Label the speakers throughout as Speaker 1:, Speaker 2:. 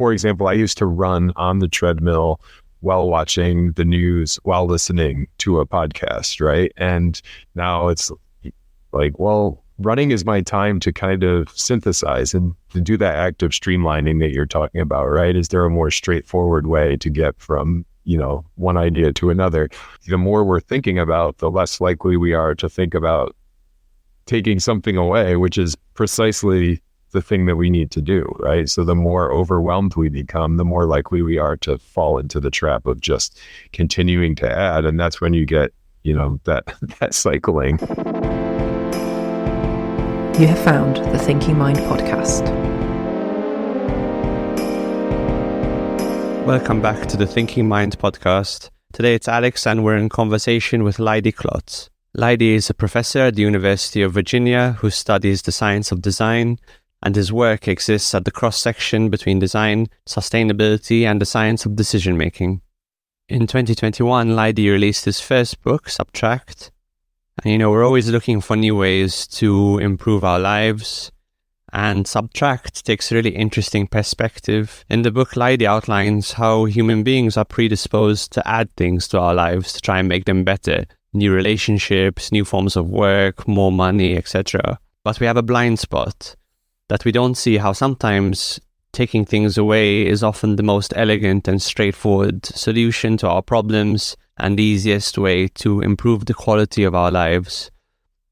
Speaker 1: for example, I used to run on the treadmill while watching the news, while listening to a podcast, right? And now it's like, well, running is my time to kind of synthesize and to do that act of streamlining that you're talking about, right? Is there a more straightforward way to get from, one idea to another? The more we're thinking about, the less likely we are to think about taking something away, which is precisely the thing that we need to do, right? So the more overwhelmed we become, the more likely we are to fall into the trap of just continuing to add. And that's when you get, that cycling.
Speaker 2: You have found the Thinking Mind podcast.
Speaker 3: Welcome back to the Thinking Mind podcast. Today it's Alex and we're in conversation with Leidy Klotz. Leidy is a professor at the University of Virginia who studies the science of design, and his work exists at the cross-section between design, sustainability, and the science of decision-making. In 2021, Leidy released his first book, Subtract. And we're always looking for new ways to improve our lives, and Subtract takes a really interesting perspective. In the book, Leidy outlines how human beings are predisposed to add things to our lives to try and make them better. New relationships, new forms of work, more money, etc. But we have a blind spot that we don't see how sometimes taking things away is often the most elegant and straightforward solution to our problems and the easiest way to improve the quality of our lives,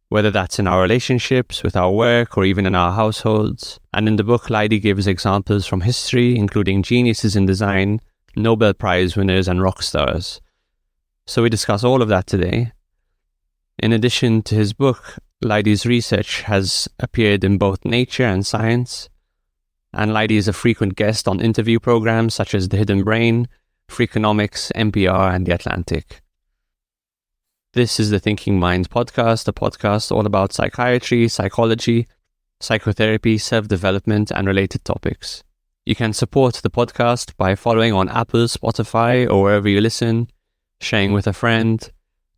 Speaker 3: whether that's in our relationships, with our work, or even in our households. And in the book, Leidy gives examples from history, including geniuses in design, Nobel Prize winners, and rock stars. So we discuss all of that today. In addition to his book, Leidy's research has appeared in both Nature and Science, and Leidy is a frequent guest on interview programs such as The Hidden Brain, Freakonomics, NPR, and The Atlantic. This is the Thinking Mind podcast, a podcast all about psychiatry, psychology, psychotherapy, self-development, and related topics. You can support the podcast by following on Apple, Spotify, or wherever you listen, sharing with a friend,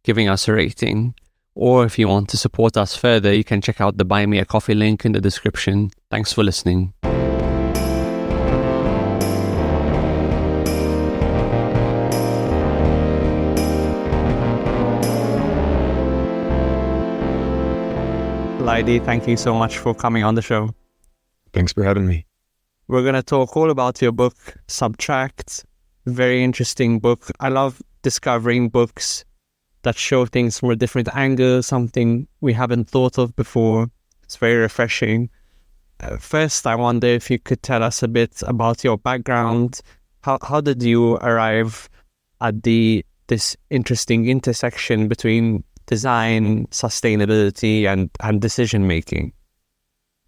Speaker 3: giving us a rating. Or if you want to support us further, you can check out the Buy Me a Coffee link in the description. Thanks for listening. Leidy, thank you so much for coming on the show.
Speaker 1: Thanks for having me.
Speaker 3: We're going to talk all about your book, Subtract. Very interesting book. I love discovering books that show things from a different angle, something we haven't thought of before. It's very refreshing. First, I wonder if you could tell us a bit about your background. How did you arrive at this interesting intersection between design, sustainability, and decision-making?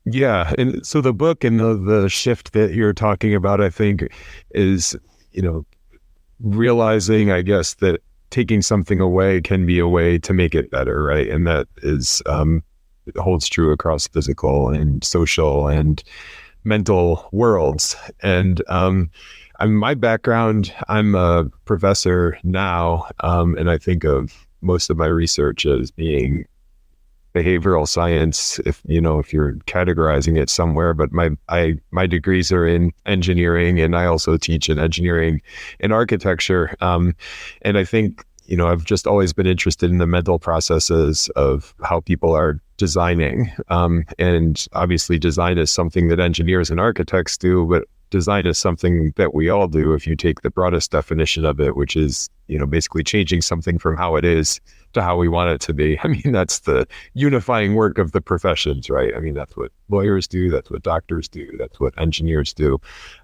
Speaker 1: Yeah, and so the book and the shift that you're talking about, I think, is, realizing, I guess, that taking something away can be a way to make it better, right? And that is, it holds true across physical and social and mental worlds. And my background, I'm a professor now, and I think of most of my research as being behavioral science, if you're categorizing it somewhere. But my degrees are in engineering, and I also teach in engineering and architecture. And I think I've just always been interested in the mental processes of how people are designing. And obviously, design is something that engineers and architects do, but design is something that we all do if you take the broadest definition of it, which is, basically changing something from how it is to how we want it to be. I mean, that's the unifying work of the professions, right? I mean, that's what lawyers do, that's what doctors do, that's what engineers do.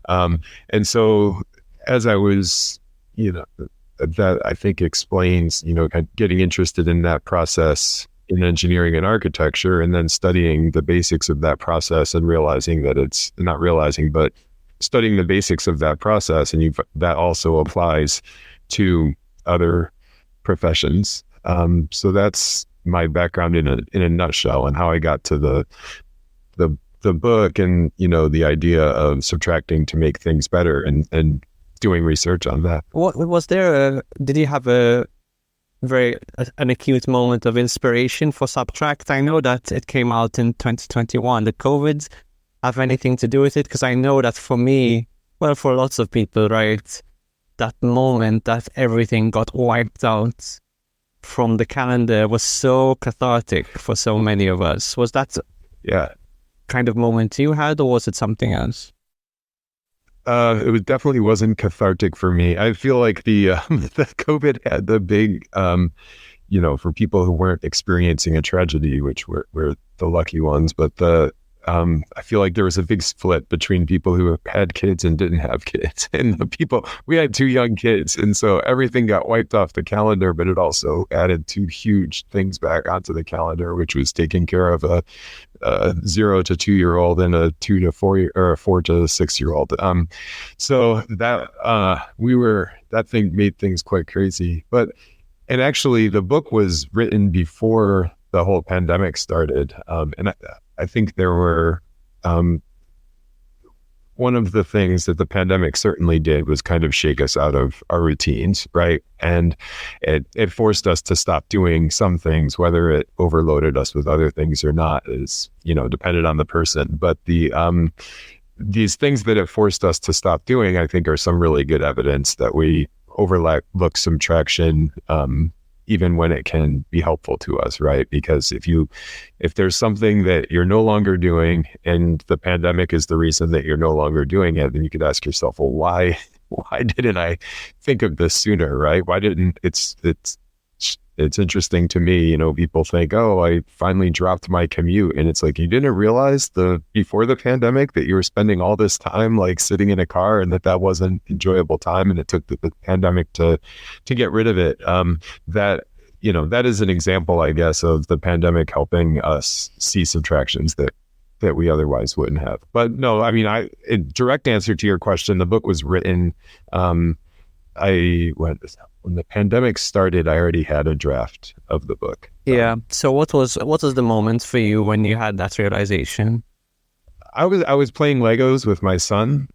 Speaker 1: And so as I was, that I think explains, kind of getting interested in that process in engineering and architecture, and then studying the basics of that process and realizing that but studying the basics of that process, and that also applies to other professions. So that's my background in a nutshell, and how I got to the book, and the idea of subtracting to make things better, and doing research on that.
Speaker 3: What was there? Did you have an acute moment of inspiration for Subtract? I know that it came out in 2021. Did COVID have anything to do with it? Because I know that for me, Well, for lots of people, right? That moment that everything got wiped out from the calendar was so cathartic for so many of us. Was that
Speaker 1: Yeah.
Speaker 3: kind of moment you had, or was it something else?
Speaker 1: Definitely wasn't cathartic for me. I feel like the the COVID had the big, for people who weren't experiencing a tragedy, which were the lucky ones, but I feel like there was a big split between people who had kids and didn't have kids, and we had 2 young kids, and so everything got wiped off the calendar. But it also added 2 huge things back onto the calendar, which was taking care of a 0 to 2-year-old and a 2 to 4 or a 4 to 6-year-old. So that thing made things quite crazy. And actually, the book was written before the whole pandemic started, and I think there were one of the things that the pandemic certainly did was kind of shake us out of our routines, right? And it forced us to stop doing some things, whether it overloaded us with other things or not is, dependent on the person. But these things that it forced us to stop doing, I think, are some really good evidence that we overlook subtraction, even when it can be helpful to us, right? Because if there's something that you're no longer doing and the pandemic is the reason that you're no longer doing it, then you could ask yourself, well, why didn't I think of this sooner, right? Why didn't it's interesting to me, people think, oh, I finally dropped my commute. And it's like, you didn't realize before the pandemic that you were spending all this time like sitting in a car and that wasn't enjoyable time. And it took the pandemic to get rid of it. That is an example, I guess, of the pandemic helping us see subtractions that we otherwise wouldn't have. But no, I mean, in direct answer to your question, the book was written, when the pandemic started, I already had a draft of the book.
Speaker 3: Yeah. So what was the moment for you when you had that realization?
Speaker 1: I was playing Legos with my son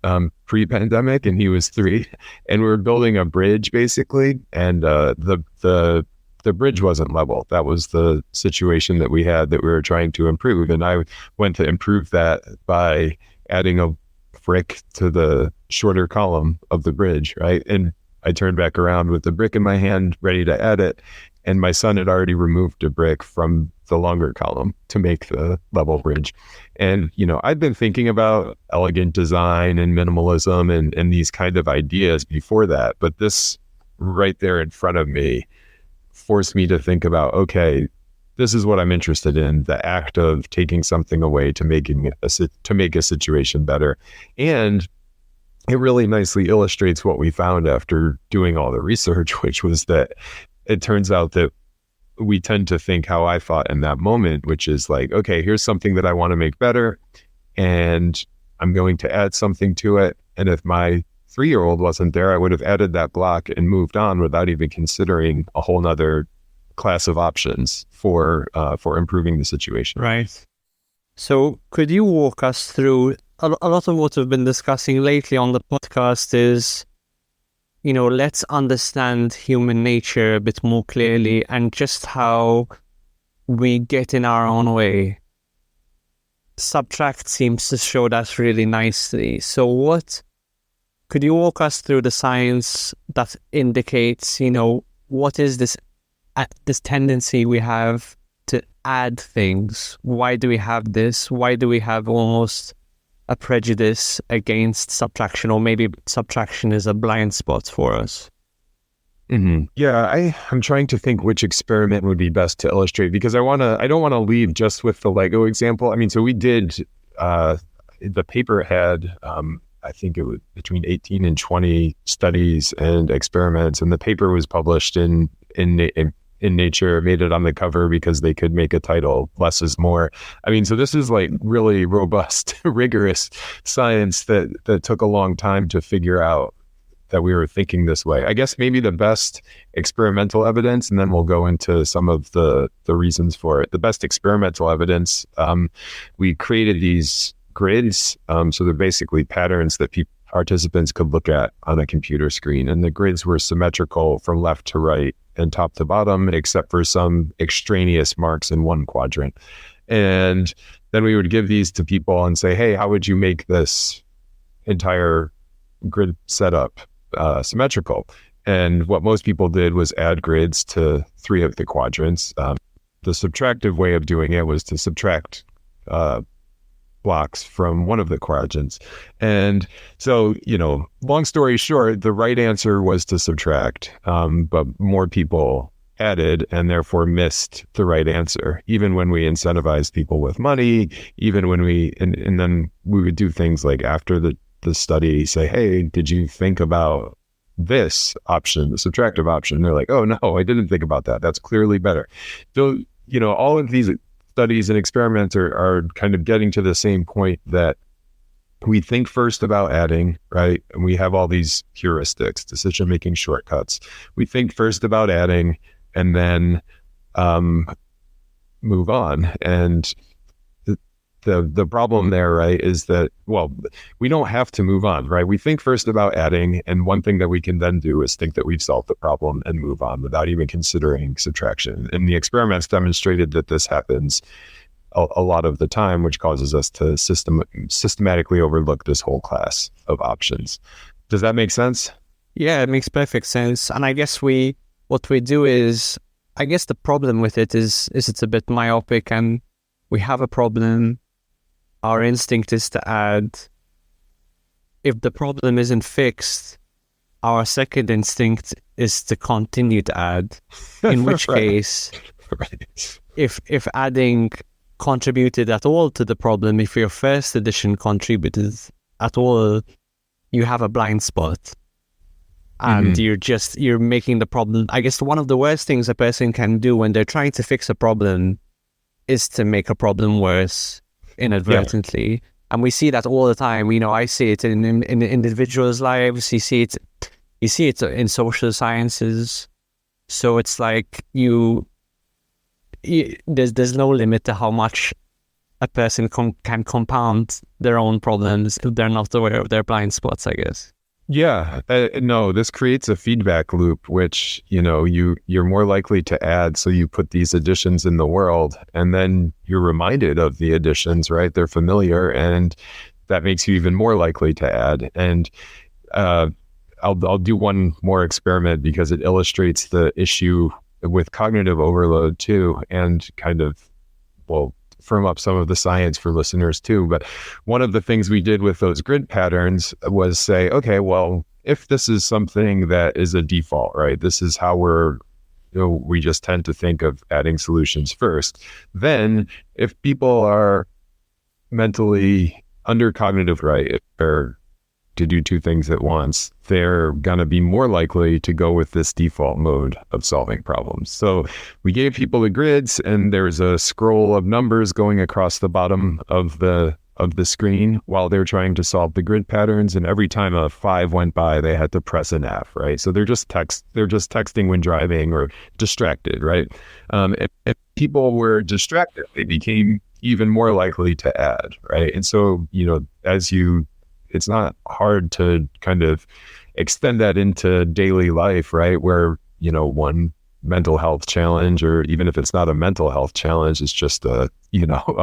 Speaker 1: pre-pandemic, and he was 3, and we were building a bridge basically, and the bridge wasn't level. That was the situation that we had that we were trying to improve, and I went to improve that by adding a brick to the shorter column of the bridge, right? And I turned back around with the brick in my hand, ready to add it. And my son had already removed a brick from the longer column to make the level bridge. And, I'd been thinking about elegant design and minimalism and these kind of ideas before that. But this right there in front of me forced me to think about, okay, this is what I'm interested in, the act of taking something away to make a situation better. And it really nicely illustrates what we found after doing all the research, which was that it turns out that we tend to think how I thought in that moment, which is like, okay, here's something that I want to make better, and I'm going to add something to it. And if my 3-year-old wasn't there, I would have added that block and moved on without even considering a whole nother class of options for improving the situation.
Speaker 3: Right. So could you walk us through a lot of what we've been discussing lately on the podcast is, let's understand human nature a bit more clearly and just how we get in our own way. Subtract seems to show that really nicely. So could you walk us through the science that indicates, what is this tendency we have to add things? Why do we have this? Why do we have almost a prejudice against subtraction, or maybe subtraction is a blind spot for us?
Speaker 1: Mm-hmm. Yeah, I'm trying to think which experiment would be best to illustrate, because I don't want to leave just with the Lego example. I mean, so we did, the paper had, I think it was between 18 and 20 studies and experiments, and the paper was published in Nature, made it on the cover because they could make a title, less is more. I mean, so this is like really robust, rigorous science that took a long time to figure out that we were thinking this way. I guess maybe the best experimental evidence, and then we'll go into some of the reasons for it. The best experimental evidence, we created these grids. So they're basically patterns that participants could look at on a computer screen. And the grids were symmetrical from left to right and top to bottom, except for some extraneous marks in one quadrant. And then we would give these to people and say, hey, how would you make this entire grid setup symmetrical. And what most people did was add grids to 3 of the quadrants. The subtractive way of doing it was to subtract blocks from one of the quadrants. And so, long story short, the right answer was to subtract, but more people added and therefore missed the right answer. Even when we incentivized people with money, even when and then we would do things like after the study say, hey, did you think about this option, the subtractive option? And they're like, oh no, I didn't think about that. That's clearly better. So, all of these studies and experiments are kind of getting to the same point that we think first about adding, right? And we have all these heuristics, decision-making shortcuts. We think first about adding and then move on. And the problem there, right, is that, well, we don't have to move on, right? We think first about adding, and one thing that we can then do is think that we've solved the problem and move on without even considering subtraction. And the experiments demonstrated that this happens a lot of the time, which causes us to systematically overlook this whole class of options. Does that make sense?
Speaker 3: Yeah, it makes perfect sense. And I guess what we do is, I guess the problem with it is it's a bit myopic, and we have a problem. Our instinct is to add. If the problem isn't fixed, our second instinct is to continue to add. In which case, if adding contributed at all to the problem, if your first addition contributed at all, you have a blind spot. And you're making the problem. I guess one of the worst things a person can do when they're trying to fix a problem is to make a problem worse inadvertently. Yeah. And we see that all the time. I see it in individuals' lives. You see it in social sciences. So it's like there's no limit to how much a person can compound their own problems if they're not aware of their blind spots, I guess.
Speaker 1: Yeah, no, this creates a feedback loop, which, you're more likely to add. So you put these additions in the world and then you're reminded of the additions, right? They're familiar, and that makes you even more likely to add. And I'll do one more experiment because it illustrates the issue with cognitive overload too, and kind of, firm up some of the science for listeners too. But one of the things we did with those grid patterns was say, okay, well, if this is something that is a default, right? This is how we just tend to think of adding solutions first. Then if people are mentally under cognitive, right, if they're to do 2 things at once, they're going to be more likely to go with this default mode of solving problems. So we gave people the grids, and there's a scroll of numbers going across the bottom of the screen while they're trying to solve the grid patterns. And every time a 5 went by, they had to press an F, right? So they're just texting when driving or distracted, right? If people were distracted, they became even more likely to add, right? And so, it's not hard to kind of extend that into daily life, right? Where, one mental health challenge, or even if it's not a mental health challenge, it's just a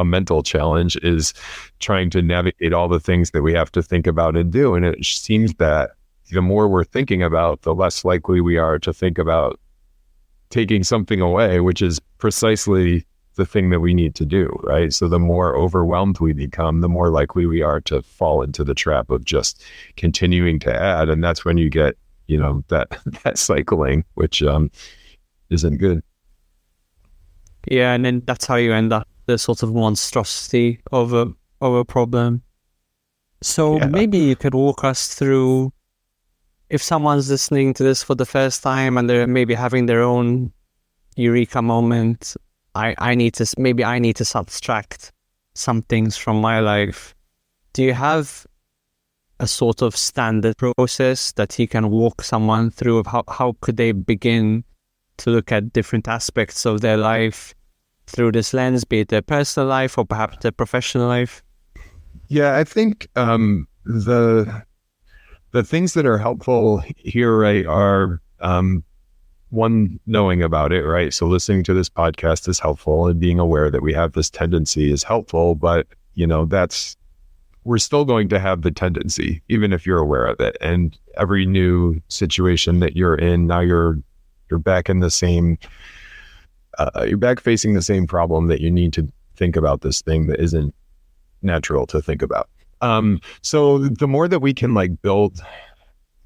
Speaker 1: mental challenge, is trying to navigate all the things that we have to think about and do. And it seems that the more we're thinking about, the less likely we are to think about taking something away, which is precisely the thing that we need to do, right? So the more overwhelmed we become, the more likely we are to fall into the trap of just continuing to add. And that's when you get, that cycling, which isn't good.
Speaker 3: Yeah, and then that's how you end up the sort of monstrosity of a problem. So maybe you could walk us through, if someone's listening to this for the first time and they're maybe having their own eureka moment, I need to subtract some things from my life. Do you have a sort of standard process that he can walk someone through of how could they begin to look at different aspects of their life through this lens, be it their personal life or perhaps their professional life?
Speaker 1: Yeah, I think the things that are helpful here, right, are one, knowing about it, right? So listening to this podcast is helpful, and being aware that we have this tendency is helpful, but that's we're still going to have the tendency, even if you're aware of it. And every new situation that you're in, now you're back in the same, you're back facing the same problem that you need to think about this thing that isn't natural to think about. So the more that we can like build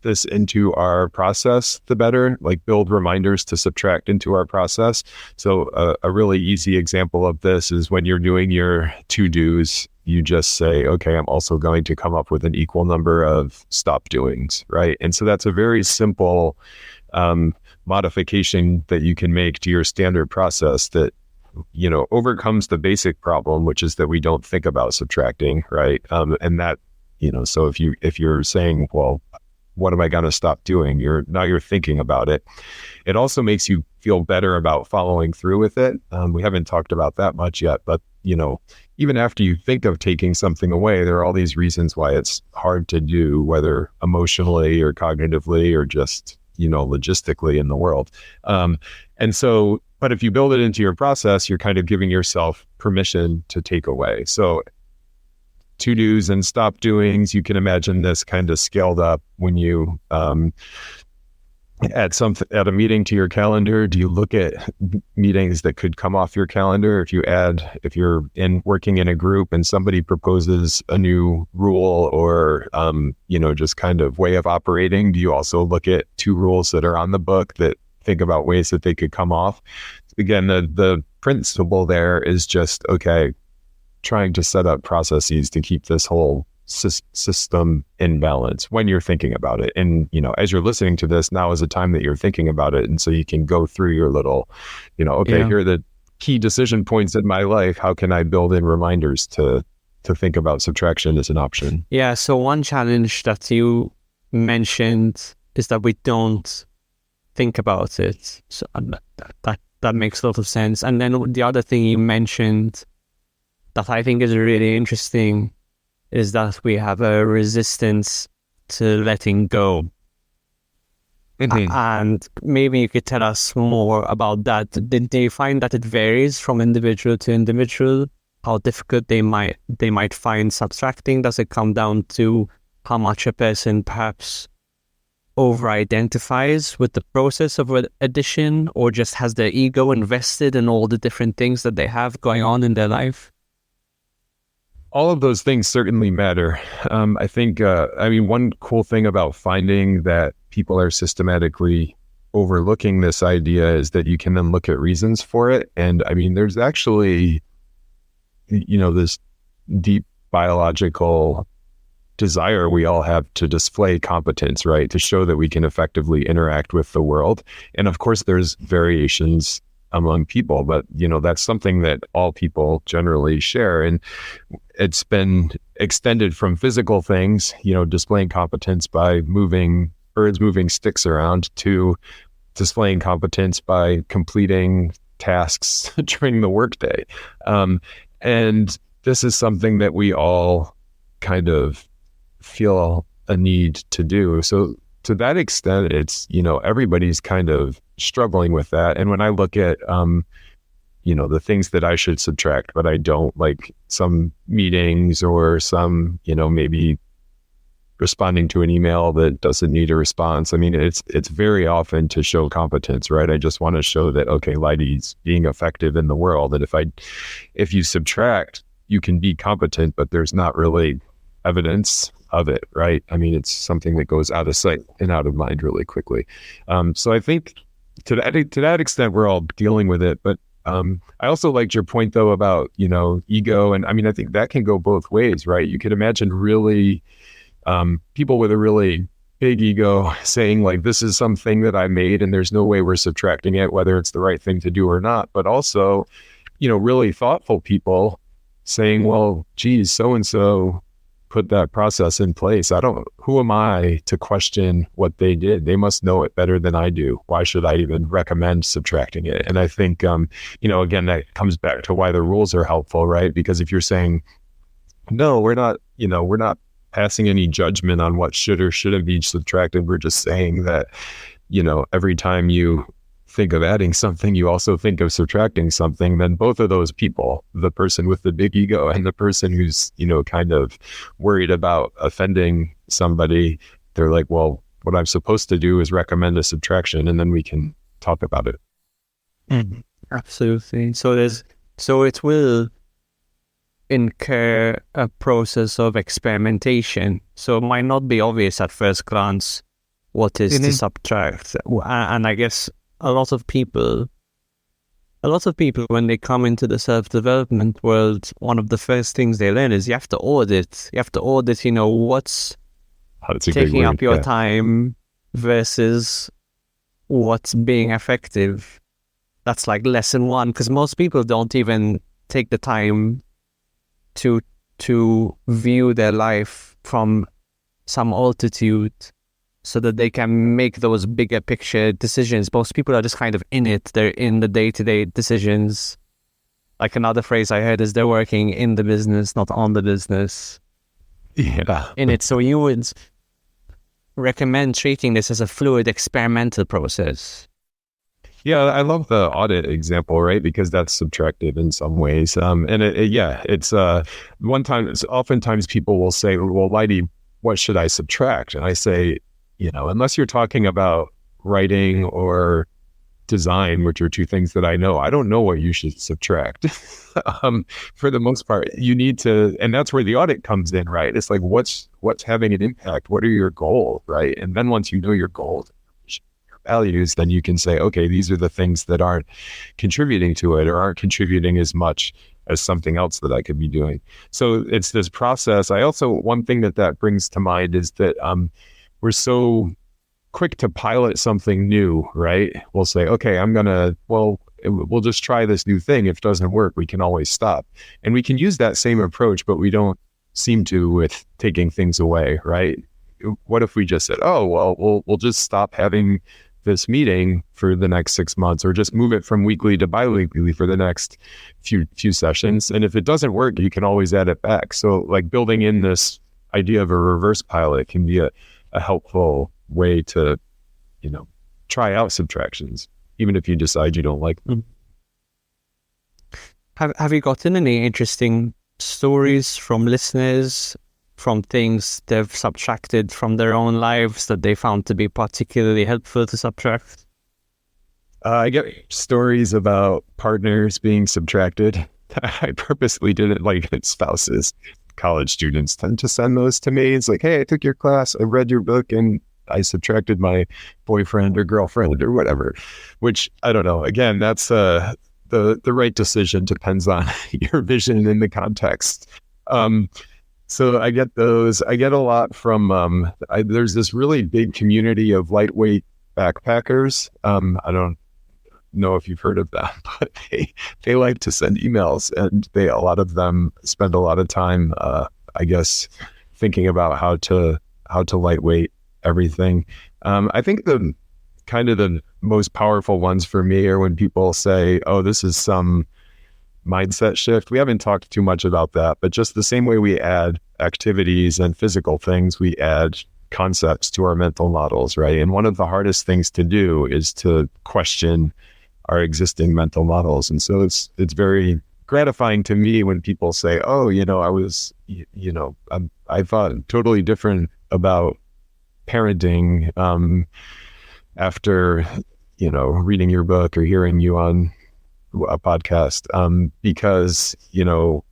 Speaker 1: this into our process, the better, like build reminders to subtract into our process. So a really easy example of this is when you're doing your to-dos, you just say, okay, I'm also going to come up with an equal number of stop doings, right? And so that's a very simple modification that you can make to your standard process that, you know, overcomes the basic problem, which is that we don't think about subtracting, right? And that, you know, so if you're saying, well, what am I going to stop doing? You're thinking about it. It also makes you feel better about following through with it. We haven't talked about that much yet, but you know, even after you think of taking something away, there are all these reasons why it's hard to do, whether emotionally or cognitively or just, you know, logistically in the world. And so, but if you build it into your process, you're kind of giving yourself permission to take away. So to-dos and stop doings, you can imagine this kind of scaled up when you add a meeting to your calendar. Do you look at meetings that could come off your calendar? If you're working in a group and somebody proposes a new rule or you know, just kind of way of operating, do you also look at 2 rules that are on the book that think about ways that they could come off? Again, the principle there is just, okay, trying to set up processes to keep this whole system in balance when you're thinking about it. And, you know, as you're listening to this, now is a time that you're thinking about it. And so you can go through your little, you know, okay, here are the key decision points in my life. How can I build in reminders to think about subtraction as an option?
Speaker 3: Yeah. So one challenge that you mentioned is that we don't think about it. So that makes a lot of sense. And then the other thing you mentioned that I think is really interesting is that we have a resistance to letting go.
Speaker 1: Mm-hmm.
Speaker 3: And maybe you could tell us more about that. Did they find that it varies from individual to individual? How difficult they might find subtracting? Does it come down to how much a person perhaps over-identifies with the process of addition, or just has their ego invested in all the different things that they have going on in their life?
Speaker 1: All of those things certainly matter. I think, one cool thing about finding that people are systematically overlooking this idea is that you can then look at reasons for it. And I mean, there's actually, you know, this deep biological desire we all have to display competence, right? To show that we can effectively interact with the world. And of course, there's variations among people, but you know, that's something that all people generally share. And it's been extended from physical things, you know, displaying competence by moving sticks around, to displaying competence by completing tasks during the workday. And this is something that we all kind of feel a need to do. So to that extent, it's, you know, everybody's kind of struggling with that. And when I look at, you know, the things that I should subtract, but I don't, like some meetings or some, you know, maybe responding to an email that doesn't need a response. I mean, it's very often to show competence, right? I just want to show that, okay, Leidy's being effective in the world. And if you subtract, you can be competent, but there's not really evidence of it, right? I mean, it's something that goes out of sight and out of mind really quickly. So I think to that extent, we're all dealing with it. But I also liked your point though about, you know, ego. And I mean, I think that can go both ways, right? You could imagine really people with a really big ego saying like, this is something that I made and there's no way we're subtracting it, whether it's the right thing to do or not. But also, you know, really thoughtful people saying, well, geez, so-and-so put that process in place. Who am I to question what they did? They must know it better than I do. Why should I even recommend subtracting it? And I think, you know, again, that comes back to why the rules are helpful, right? Because if you're saying, no, we're not passing any judgment on what should or shouldn't be subtracted. We're just saying that, you know, every time you think of adding something, you also think of subtracting something, then both of those people, the person with the big ego and the person who's, kind of worried about offending somebody, they're like, well, what I'm supposed to do is recommend a subtraction, and then we can talk about it.
Speaker 3: Absolutely. So it will incur a process of experimentation. So it might not be obvious at first glance what is to subtract. And I guess a lot of people, when they come into the self-development world, one of the first things they learn is you have to audit. What's taking up your time versus what's being effective. That's like lesson one, because most people don't even take the time to view their life from some altitude so that they can make those bigger picture decisions. Most people are just kind of in it. They're in the day-to-day decisions. Like another phrase I heard is they're working in the business, not on the business.
Speaker 1: Yeah.
Speaker 3: In it. So you would recommend treating this as a fluid experimental process.
Speaker 1: Yeah, I love the audit example, right? Because that's subtractive in some ways. It's oftentimes people will say, well, Leidy, what should I subtract? And I say, unless you're talking about writing or design, which are two things that I know, I don't know what you should subtract. For the most part, you need to, and that's where the audit comes in, right? It's like, what's having an impact? What are your goals, right? And then once you know your goals, values, then you can say, okay, these are the things that aren't contributing to it or aren't contributing as much as something else that I could be doing. So it's this process. One thing that brings to mind is that we're so quick to pilot something new, right? We'll say, okay, we'll just try this new thing. If it doesn't work, we can always stop. And we can use that same approach, but we don't seem to with taking things away, right? What if we just said, oh, well, we'll just stop having this meeting for the next 6 months, or just move it from weekly to bi-weekly for the next few sessions. And if it doesn't work, you can always add it back. So like building in this idea of a reverse pilot can be a helpful way to, try out subtractions, even if you decide you don't like them.
Speaker 3: Have you gotten any interesting stories from listeners, from things they've subtracted from their own lives that they found to be particularly helpful to subtract?
Speaker 1: I get stories about partners being subtracted. I purposely didn't like spouses. College students tend to send those to me. It's like, hey, I took your class, I read your book, and I subtracted my boyfriend or girlfriend or whatever, which I don't know. Again, that's the right decision, depends on your vision in the context. So I get those. I get a lot from, there's this really big community of lightweight backpackers. I don't know if you've heard of that, but they like to send emails, and a lot of them spend a lot of time, thinking about how to lightweight everything. I think the most powerful ones for me are when people say, oh, this is some mindset shift. We haven't talked too much about that, but just the same way we add activities and physical things, we add concepts to our mental models, right? And one of the hardest things to do is to question our existing mental models. And so it's very gratifying to me when people say, oh, I thought totally different about parenting after, reading your book or hearing you on a podcast, because,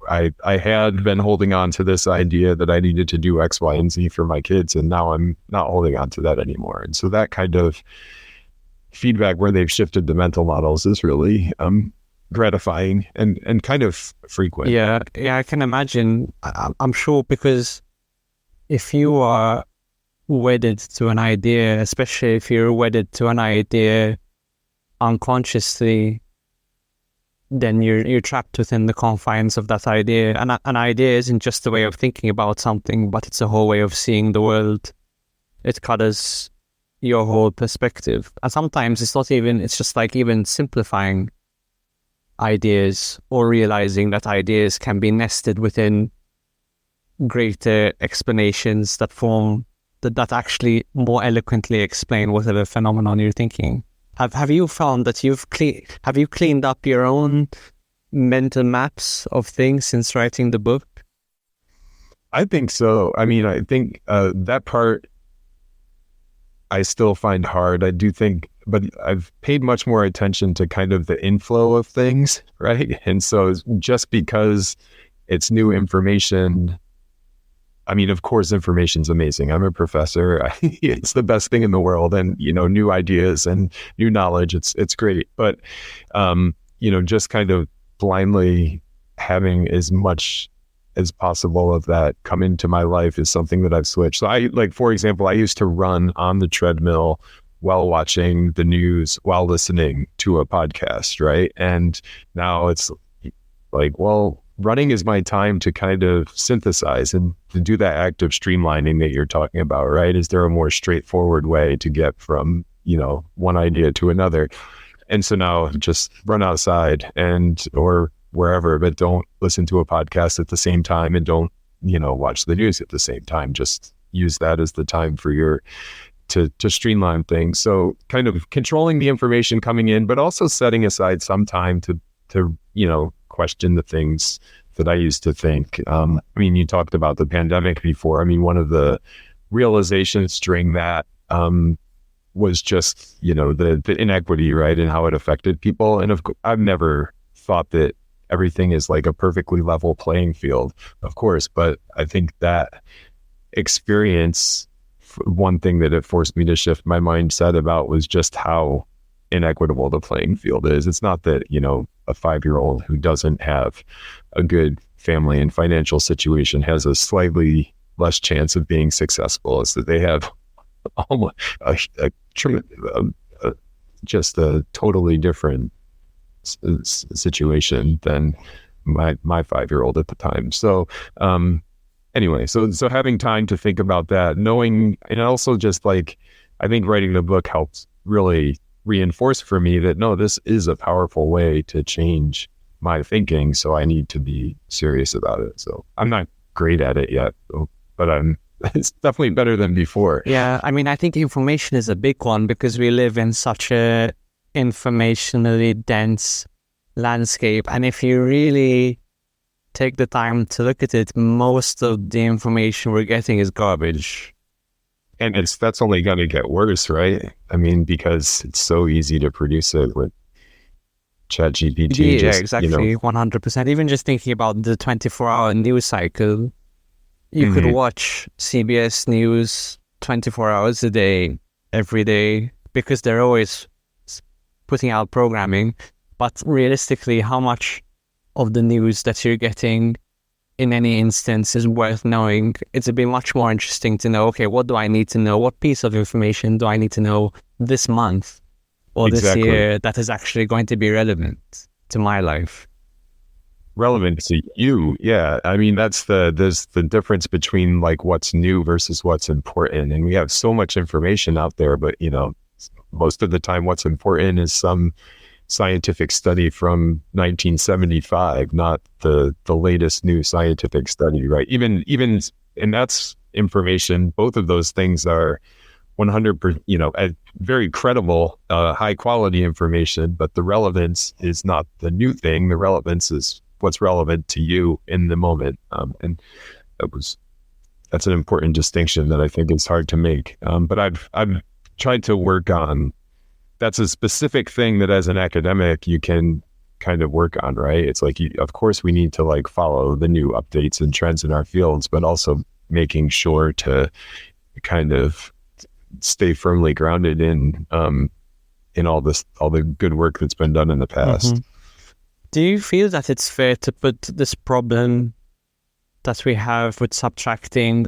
Speaker 1: I had been holding on to this idea that I needed to do X, Y, and Z for my kids, and now I'm not holding on to that anymore. And so that kind of feedback where they've shifted the mental models is really gratifying and kind of frequent.
Speaker 3: Yeah, I can imagine. I'm sure, because if you are wedded to an idea, especially if you're wedded to an idea unconsciously, then you're trapped within the confines of that idea. And an idea isn't just a way of thinking about something, but it's a whole way of seeing the world. It colors your whole perspective. And sometimes it's just like even simplifying ideas, or realizing that ideas can be nested within greater explanations that actually more eloquently explain whatever phenomenon you're thinking. Have you found that have you cleaned up your own mental maps of things since writing the book?
Speaker 1: I think so. I mean, I think that part I still find hard. I do think, but I've paid much more attention to kind of the inflow of things, right? And so just because it's new information, I mean, of course, information's amazing. I'm a professor. It's the best thing in the world, and new ideas and new knowledge. It's great, but just kind of blindly having as much as possible of that come into my life is something that I've switched. So for example, I used to run on the treadmill while watching the news, while listening to a podcast, right? And now it's like, well, running is my time to kind of synthesize and to do that act of streamlining that you're talking about, right? Is there a more straightforward way to get from, one idea to another? And so now just run outside or wherever, but don't listen to a podcast at the same time, and don't, watch the news at the same time. Just use that as the time for to streamline things. So kind of controlling the information coming in, but also setting aside some time to question the things that I used to think. I mean, you talked about the pandemic before. I mean, one of the realizations during that was just, the inequity, right? And how it affected people. And I've never thought that everything is like a perfectly level playing field, of course. But I think that experience, one thing that it forced me to shift my mindset about was just how inequitable the playing field is. It's not that, a 5-year-old who doesn't have a good family and financial situation has a slightly less chance of being successful. It's that they have almost just a totally different situation than my 5-year-old at the time. So anyway, so having time to think about that, knowing, and also just like, I think writing the book helps really reinforce for me that no, this is a powerful way to change my thinking. So I need to be serious about it. So I'm not great at it yet, but it's definitely better than before.
Speaker 3: Yeah, I mean, I think information is a big one because we live in such a informationally dense landscape. And if you really take the time to look at it, most of the information we're getting is garbage.
Speaker 1: And that's only going to get worse, right? I mean, because it's so easy to produce it with ChatGPT.
Speaker 3: Yeah, exactly, 100%. Even just thinking about the 24-hour news cycle, you could watch CBS News 24 hours a day, every day, because they're always putting out programming. But realistically, how much of the news that you're getting in any instance is worth knowing? It'd be much more interesting to know, okay, what do I need to know? What piece of information do I need to know this month or this year that is actually going to be relevant to my life?
Speaker 1: Relevant to you. Yeah. I mean, there's the difference between like what's new versus what's important. And we have so much information out there, but most of the time what's important is some scientific study from 1975, not the latest new scientific study, right? Even, and that's information. Both of those things are 100%, very credible, high quality information, but the relevance is not the new thing. The relevance is what's relevant to you in the moment. And that's an important distinction that I think is hard to make. But I've tried to work on. That's a specific thing that as an academic you can kind of work on, right? It's like, of course we need to like follow the new updates and trends in our fields, but also making sure to kind of stay firmly grounded in all the good work that's been done in the past.
Speaker 3: Do you feel that it's fair to put this problem that we have with subtracting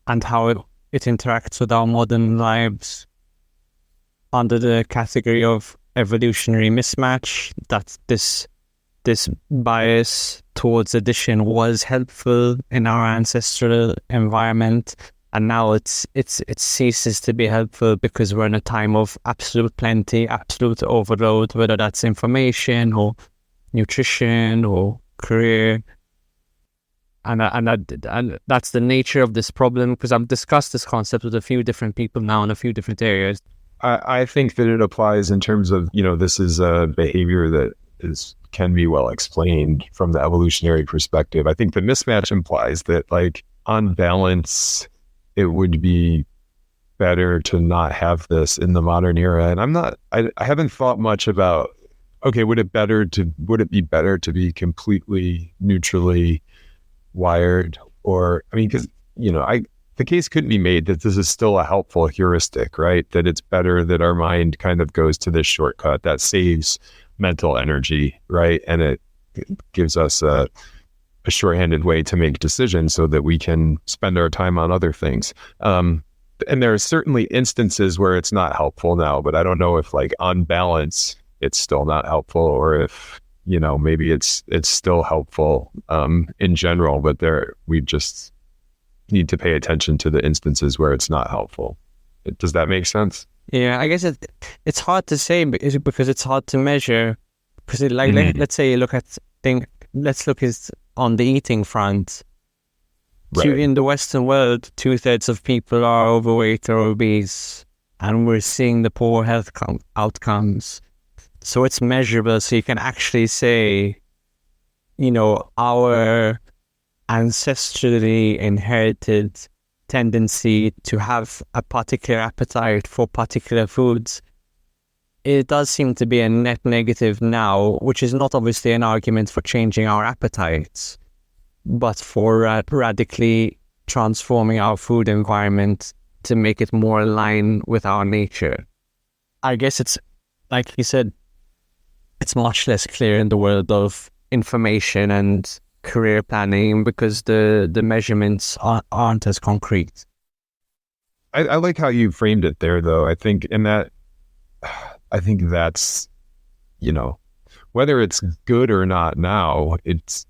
Speaker 3: and how it interacts with our modern lives under the category of evolutionary mismatch, that this bias towards addition was helpful in our ancestral environment, and now it ceases to be helpful because we're in a time of absolute plenty, absolute overload, whether that's information or nutrition or career, and that's the nature of this problem? Because I've discussed this concept with a few different people now in a few different areas.
Speaker 1: I think that it applies in terms of, this is a behavior that can be well explained from the evolutionary perspective. I think the mismatch implies that, like, on balance, it would be better to not have this in the modern era. And I haven't thought much about, okay, would it be better to be completely neutrally wired? Or, I mean, because, the case could be made that this is still a helpful heuristic, right? That it's better that our mind kind of goes to this shortcut that saves mental energy, right? And it gives us a shorthanded way to make decisions so that we can spend our time on other things. And there are certainly instances where it's not helpful now, but I don't know if, like, on balance, it's still not helpful, or if, maybe it's still helpful in general, but we just need to pay attention to the instances where it's not helpful. Does that make sense?
Speaker 3: Yeah, I guess it's hard to say because it's hard to measure. Because let's say you look at let's look at on the eating front.
Speaker 1: Right.
Speaker 3: In the Western world, 2/3 of people are overweight or obese, and we're seeing the poor health outcomes. So it's measurable. So you can actually say, our ancestrally inherited tendency to have a particular appetite for particular foods, it does seem to be a net negative now, which is not obviously an argument for changing our appetites, but for radically transforming our food environment to make it more aligned with our nature. I guess it's, like you said, it's much less clear in the world of information and career planning because the measurements aren't as concrete.
Speaker 1: I like how you framed it there, though. I think that's, whether it's good or not now, it's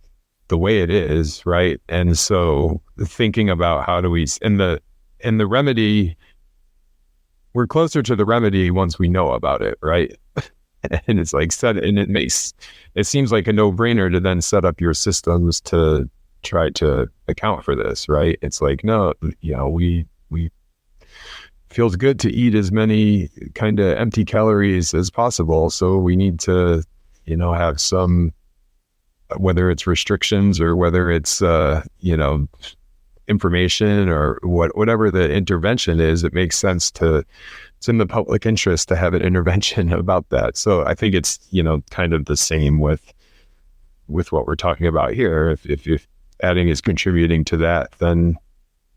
Speaker 1: the way it is, right? And so thinking about how do we, and the remedy, we're closer to the remedy once we know about it, right? And it's like it seems like a no-brainer to then set up your systems to try to account for this, right? It's like, no, we feels good to eat as many kind of empty calories as possible. So we need to, have some, whether it's restrictions or whether it's, information or whatever the intervention is, it makes sense it's in the public interest to have an intervention about that. So I think it's, kind of the same with what we're talking about here. If adding is contributing to that, then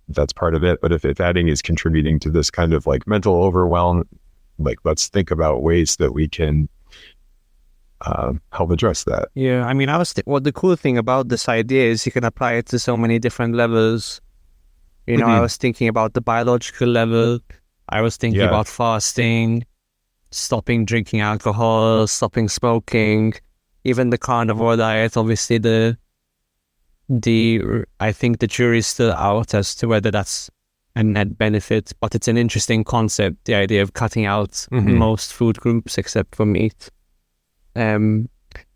Speaker 1: that's part of it. But if adding is contributing to this kind of like mental overwhelm, like, let's think about ways that we can help address that.
Speaker 3: Yeah, I mean, the cool thing about this idea is you can apply it to so many different levels. I was thinking about the biological level. I was thinking about fasting, stopping drinking alcohol, stopping smoking, even the carnivore diet. Obviously, I think the jury's still out as to whether that's a net benefit, but it's an interesting concept, the idea of cutting out most food groups except for meat.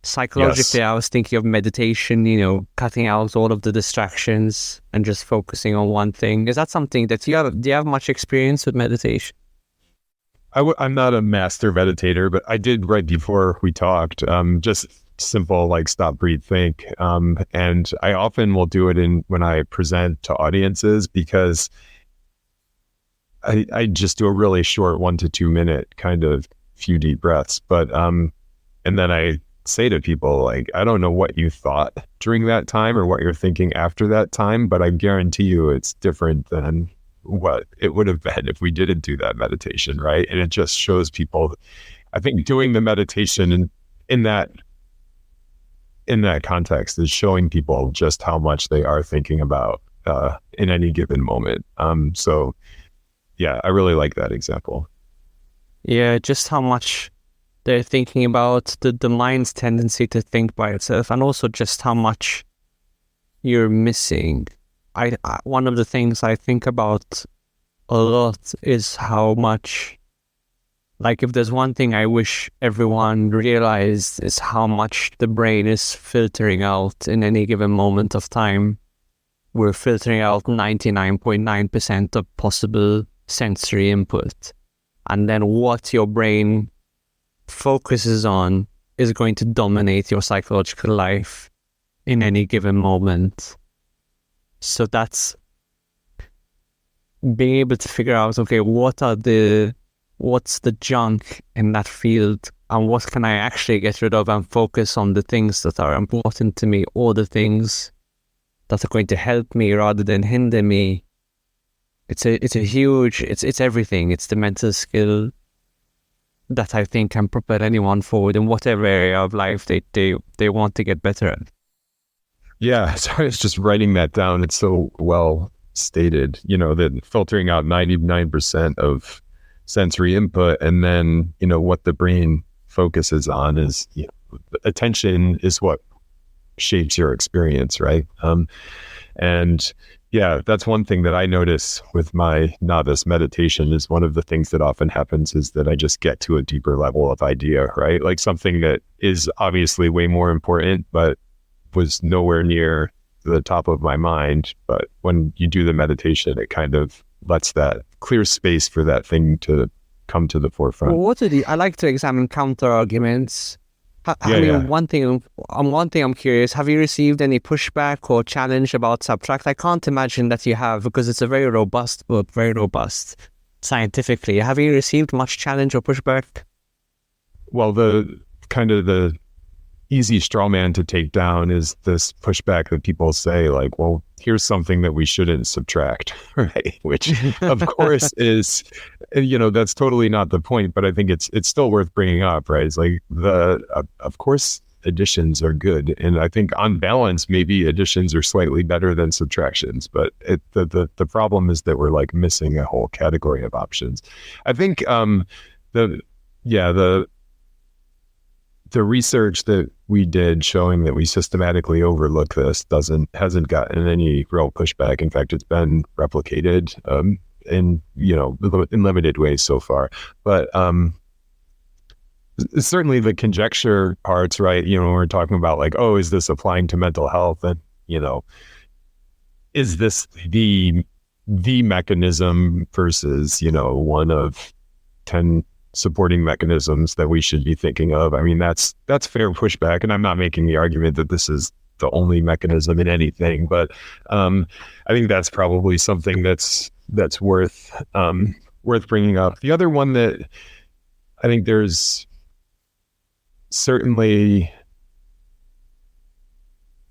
Speaker 3: Psychologically, I was thinking of meditation, cutting out all of the distractions and just focusing on one thing. Is that something that do you have much experience with meditation?
Speaker 1: I'm not a master meditator, but I did right before we talked, just simple, like stop, breathe, think. And I often will do it when I present to audiences, because I just do a really short 1 to 2 minute kind of few deep breaths. But, and then I say to people, like, I don't know what you thought during that time or what you're thinking after that time, but I guarantee you it's different than what it would have been if we didn't do that meditation, right? And it just shows people, I think doing the meditation in that context is showing people just how much they are thinking about in any given moment. So yeah, I really like that example.
Speaker 3: Yeah, just how much they're thinking about the mind's tendency to think by itself, and also just how much you're missing. One of the things I think about a lot is how much, like, if there's one thing I wish everyone realized, is how much the brain is filtering out in any given moment of time. We're filtering out 99.9% of possible sensory input. and then what your brain focuses on is going to dominate your psychological life in any given moment. So that's being able to figure out, okay, what's the junk in that field, and what can I actually get rid of and focus on the things that are important to me, or the things that are going to help me rather than hinder me. It's everything. It's the mental skill that I think can propel anyone forward in whatever area of life they want to get better at.
Speaker 1: Yeah, so I was just writing that down. It's so well stated, that filtering out 99% of sensory input, and then, what the brain focuses on is, attention is what shapes your experience, right? And yeah, that's one thing that I notice with my novice meditation is one of the things that often happens is that I just get to a deeper level of idea, right? Like something that is obviously way more important, but was nowhere near the top of my mind. But when you do the meditation, it kind of lets that clear space for that thing to come to the forefront.
Speaker 3: Well, I like to examine counter arguments. One thing I'm curious, have you received any pushback or challenge about Subtract? I can't imagine that you have, because it's a very robust book, very robust scientifically. Have you received much challenge or pushback?
Speaker 1: Well, the easy straw man to take down is this pushback that people say, like, well, here's something that we shouldn't subtract, right? Which of course is, that's totally not the point, but I think it's still worth bringing up, right? It's like of course additions are good. And I think on balance, maybe additions are slightly better than subtractions, but the problem is that we're like missing a whole category of options. I think the research that we did showing that we systematically overlook this hasn't gotten any real pushback. In fact, it's been replicated in limited ways so far. But certainly the conjecture parts, right? When we're talking about like, oh, is this applying to mental health? And, is this the mechanism versus, one of 10 supporting mechanisms that we should be thinking of? I mean, that's fair pushback, and I'm not making the argument that this is the only mechanism in anything, but I think that's probably something that's worth bringing up. The other one that I think there's certainly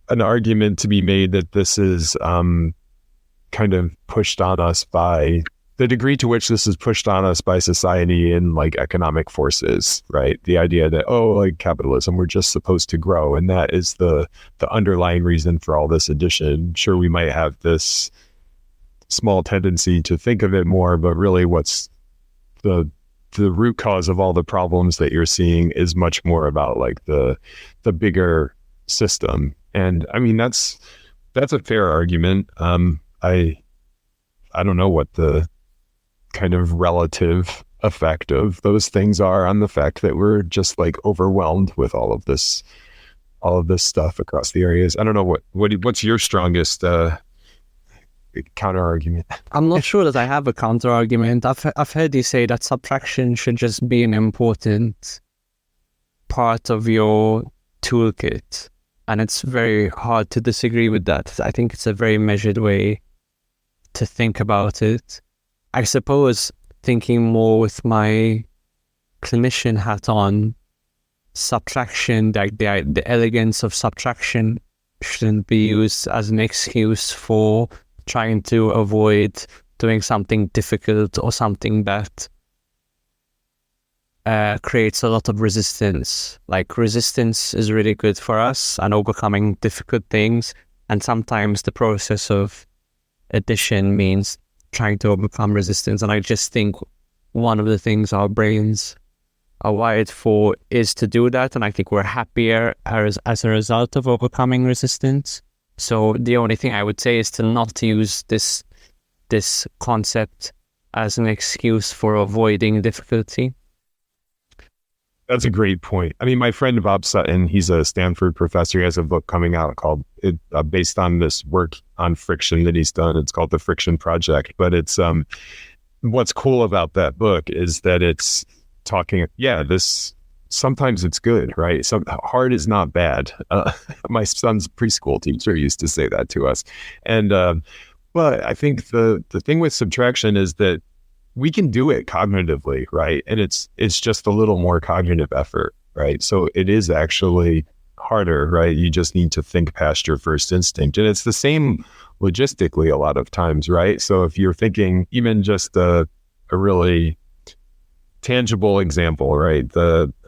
Speaker 1: an argument to be made that this is kind of pushed on us by the degree to which this is pushed on us by society and like economic forces, right? The idea that, like capitalism, we're just supposed to grow. And that is the underlying reason for all this addition. Sure, we might have this small tendency to think of it more, but really what's the root cause of all the problems that you're seeing is much more about like the bigger system. And I mean, that's a fair argument. I don't know what the kind of relative effect of those things are on the fact that we're just like overwhelmed with all of this stuff across the areas. I don't know what's your strongest counter argument.
Speaker 3: I'm not sure that I have a counter argument. I've heard you say that subtraction should just be an important part of your toolkit, and it's very hard to disagree with that. I think it's a very measured way to think about it. I suppose thinking more with my clinician hat on, subtraction, like the elegance of subtraction shouldn't be used as an excuse for trying to avoid doing something difficult or something that creates a lot of resistance. Like resistance is really good for us and overcoming difficult things. And sometimes the process of addition means trying to overcome resistance. And I just think one of the things our brains are wired for is to do that. And I think we're happier as a result of overcoming resistance. So the only thing I would say is to not use this concept as an excuse for avoiding difficulty.
Speaker 1: That's a great point. I mean, my friend Bob Sutton, he's a Stanford professor. He has a book coming out called based on this work on friction that he's done. It's called The Friction Project, but it's what's cool about that book is that it's talking, sometimes it's good, right? Hard is not bad. My son's preschool teacher used to say that to us. And, but I think the thing with subtraction is that we can do it cognitively, right? And it's just a little more cognitive effort, right? So it is actually harder, right? You just need to think past your first instinct. And it's the same logistically a lot of times, right? So if you're thinking even just a really tangible example, right?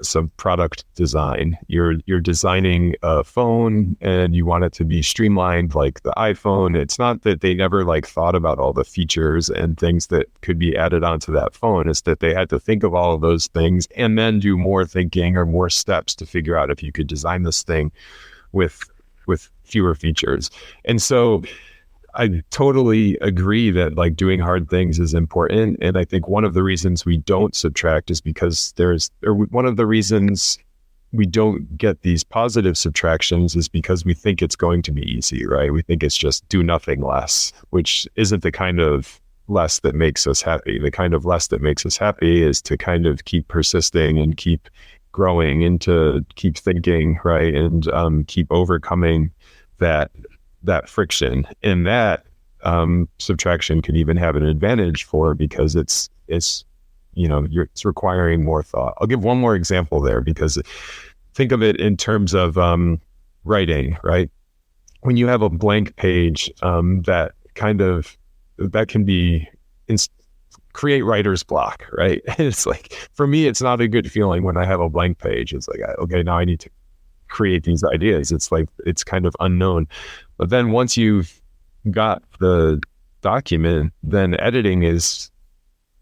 Speaker 1: Some product design. You're designing a phone and you want it to be streamlined like the iPhone. It's not that they never like thought about all the features and things that could be added onto that phone. It's that they had to think of all of those things and then do more thinking or more steps to figure out if you could design this thing with fewer features. And so I totally agree that like doing hard things is important. And I think one of the reasons we don't subtract is because one of the reasons we don't get these positive subtractions is because we think it's going to be easy, right? We think it's just do nothing less, which isn't the kind of less that makes us happy. The kind of less that makes us happy is to kind of keep persisting and keep growing and to keep thinking, right? And keep overcoming that friction. And that subtraction could even have an advantage for, because it's requiring more thought. I'll give one more example there, because think of it in terms of writing, right? When you have a blank page, that can be create writer's block, right? It's like, for me, it's not a good feeling when I have a blank page. It's like, okay, now I need to create these ideas. It's like, it's kind of unknown. But then once you've got the document, then editing is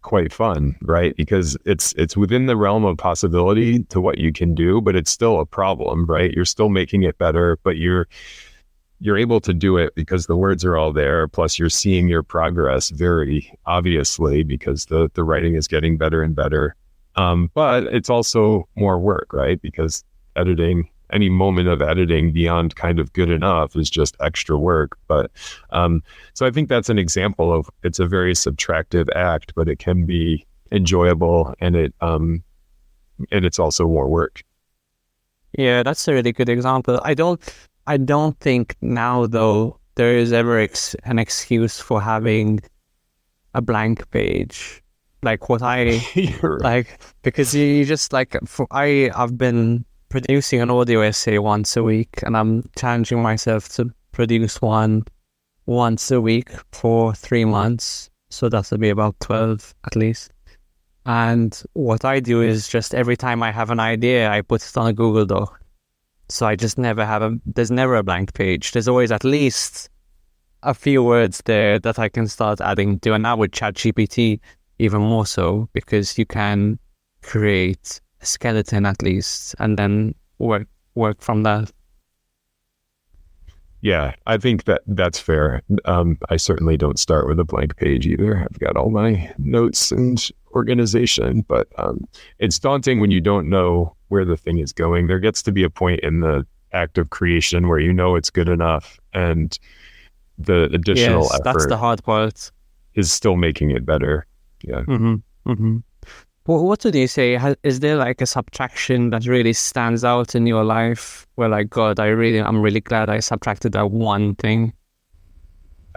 Speaker 1: quite fun, right? Because it's within the realm of possibility to what you can do, but it's still a problem, right? You're still making it better, but you're able to do it because the words are all there. Plus you're seeing your progress very obviously because the writing is getting better and better. But it's also more work, right? Because any moment of editing beyond kind of good enough is just extra work. But so I think that's an example of, it's a very subtractive act, but it can be enjoyable, and it's also more work.
Speaker 3: Yeah, that's a really good example. I don't think now though there is ever an excuse for having a blank page. Like what
Speaker 1: You're right.
Speaker 3: like, because you just like, I've been producing an audio essay once a week, and I'm challenging myself to produce one once a week for 3 months. So that'll be about 12 at least. And what I do is just every time I have an idea, I put it on a Google Doc. So I just there's never a blank page. There's always at least a few words there that I can start adding to. And now with ChatGPT, even more so, because you can create a skeleton at least, and then work from that.
Speaker 1: Yeah, I think that's fair. I certainly don't start with a blank page either. I've got all my notes and organization, but it's daunting when you don't know where the thing is going. There gets to be a point in the act of creation where you know it's good enough, and the additional effort,
Speaker 3: that's the hard part,
Speaker 1: is still making it better. Yeah.
Speaker 3: Mm-hmm. Mm-hmm. What would you say? Is there like a subtraction that really stands out in your life where like, God, I'm really glad I subtracted that one thing?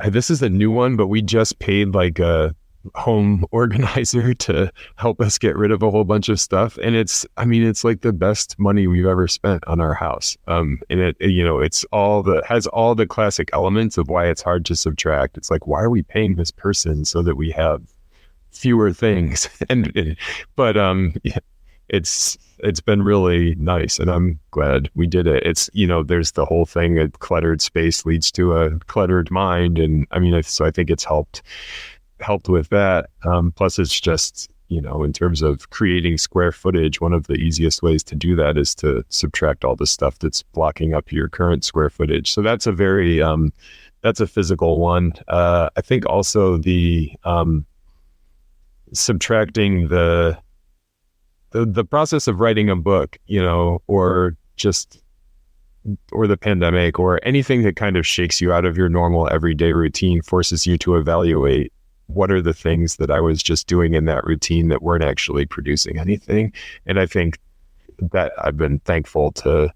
Speaker 1: This is a new one, but we just paid like a home organizer to help us get rid of a whole bunch of stuff. And it's like the best money we've ever spent on our house. And it's has all the classic elements of why it's hard to subtract. It's like, why are we paying this person so that we have fewer things? But it's been really nice, and I'm glad we did it. It's, there's the whole thing, a cluttered space leads to a cluttered mind, and so I think it's helped with that. Plus it's just, in terms of creating square footage, one of the easiest ways to do that is to subtract all the stuff that's blocking up your current square footage. So that's a very that's a physical one. I think also the subtracting the process of writing a book, or the pandemic, or anything that kind of shakes you out of your normal everyday routine, forces you to evaluate what are the things that I was just doing in that routine that weren't actually producing anything. And I think that I've been thankful to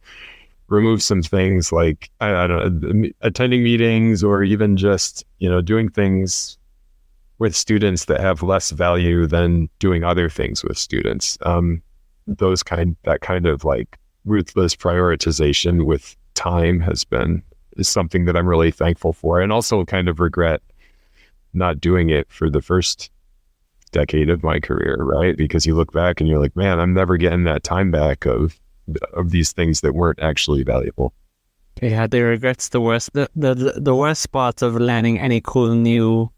Speaker 1: remove some things like, I don't know, attending meetings, or even just, doing things with students that have less value than doing other things with students. That kind of like ruthless prioritization with time is something that I'm really thankful for, and also kind of regret not doing it for the first decade of my career, right? Because you look back and you're like, man, I'm never getting that time back of these things that weren't actually valuable.
Speaker 4: Yeah, the regret's the worst. The worst part of learning any cool new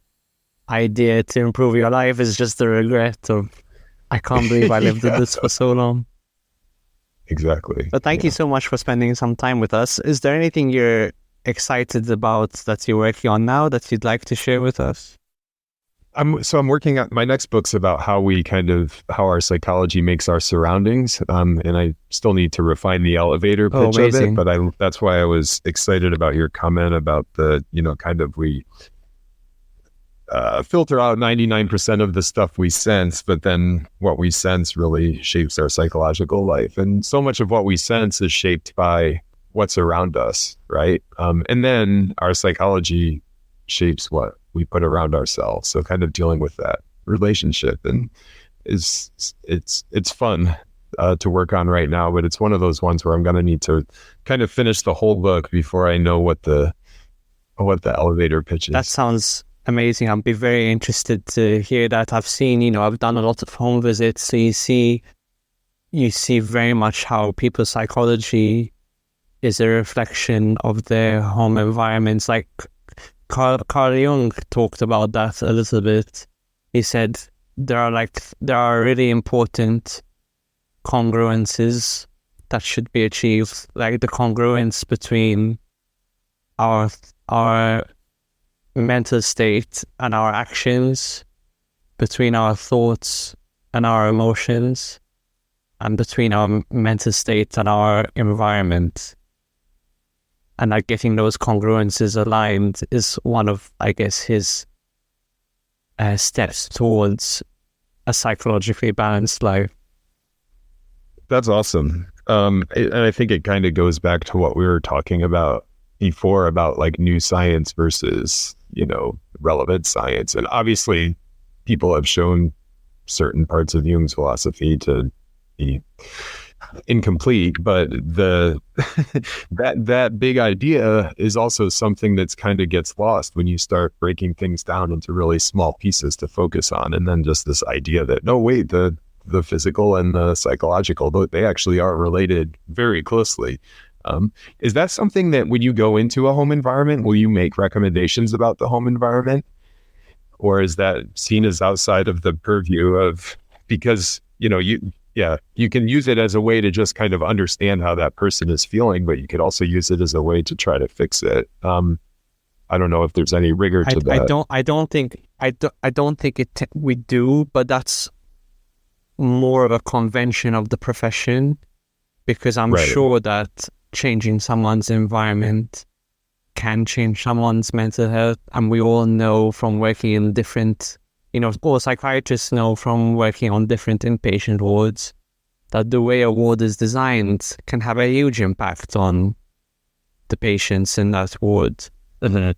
Speaker 4: idea to improve your life is just the regret of, I can't believe I lived with this for so long.
Speaker 1: Exactly.
Speaker 4: But thank you so much for spending some time with us. Is there anything you're excited about that you're working on now that you'd like to share with us?
Speaker 1: I'm working on my next book's about how our psychology makes our surroundings. And I still need to refine the elevator pitch of it, but that's why I was excited about your comment about we filter out 99% of the stuff we sense, but then what we sense really shapes our psychological life. And so much of what we sense is shaped by what's around us, right? And then our psychology shapes what we put around ourselves. So kind of dealing with that relationship, and it's fun to work on right now, but it's one of those ones where I'm going to need to kind of finish the whole book before I know what the elevator pitch is.
Speaker 4: That sounds amazing. I'd be very interested to hear that. I've seen, I've done a lot of home visits, so you see very much how people's psychology is a reflection of their home environments. Like Carl Jung talked about that a little bit. He said there are really important congruences that should be achieved, like the congruence between our mental state and our actions, between our thoughts and our emotions, and between our mental state and our environment. And like getting those congruences aligned is one of, I guess, his steps towards a psychologically balanced life.
Speaker 1: That's awesome. And I think it kind of goes back to what we were talking about before, about like new science versus, relevant science. And obviously people have shown certain parts of Jung's philosophy to be incomplete, but that big idea is also something that's kind of gets lost when you start breaking things down into really small pieces to focus on. And then just this idea that, no, wait, the physical and the psychological, they actually are related very closely. Is that something that when you go into a home environment, will you make recommendations about the home environment? Or is that seen as outside of the purview of, because, you can use it as a way to just kind of understand how that person is feeling, but you could also use it as a way to try to fix it. I don't know if there's any rigor to that.
Speaker 4: I don't think we do, but that's more of a convention of the profession, because I'm sure that changing someone's environment can change someone's mental health. And we all know from working in different, all psychiatrists know from working on different inpatient wards, that the way a ward is designed can have a huge impact on the patients in that ward.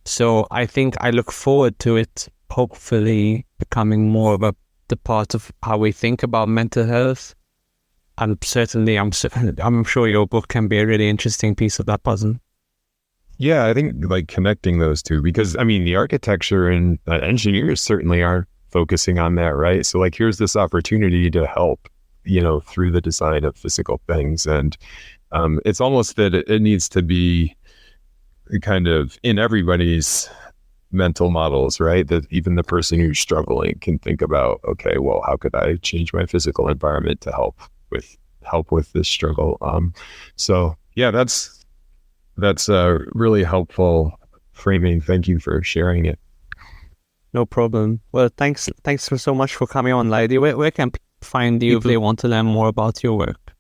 Speaker 4: So I think I look forward to it hopefully becoming more of the part of how we think about mental health. And certainly, I'm sure your book can be a really interesting piece of that puzzle.
Speaker 1: Yeah, I think like connecting those two, because the architecture and engineers certainly are focusing on that, right? So like, here's this opportunity to help, through the design of physical things. And it's almost that it needs to be kind of in everybody's mental models, right? That even the person who's struggling can think about, okay, well, how could I change my physical environment to help with this struggle? So yeah, that's a really helpful framing. Thank you for sharing it.
Speaker 4: No problem. Well, thanks so much for coming on, Leidy. Where can people find you if they want to learn more about your work?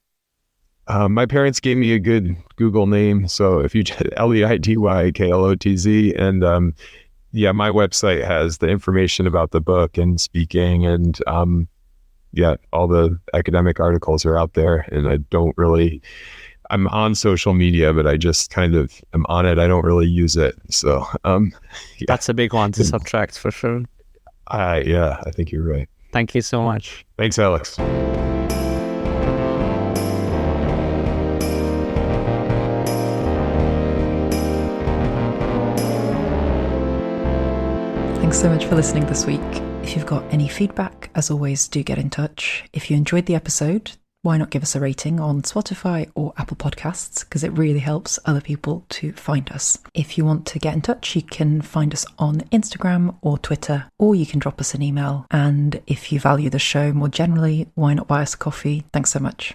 Speaker 1: My parents gave me a good Google name, so if you Leidy Klotz, and yeah, my website has the information about the book and speaking, and all the academic articles are out there. And I'm on social media, but I just kind of am on it. I don't really use it. So
Speaker 4: that's a big one to subtract for sure.
Speaker 1: I think you're right.
Speaker 4: Thank you so much.
Speaker 1: Thanks, Alex.
Speaker 2: Thanks so much for listening this week. If you've got any feedback, as always, do get in touch. If you enjoyed the episode, why not give us a rating on Spotify or Apple Podcasts, because it really helps other people to find us. If you want to get in touch, you can find us on Instagram or Twitter, or you can drop us an email. And if you value the show more generally, why not buy us a coffee? Thanks so much.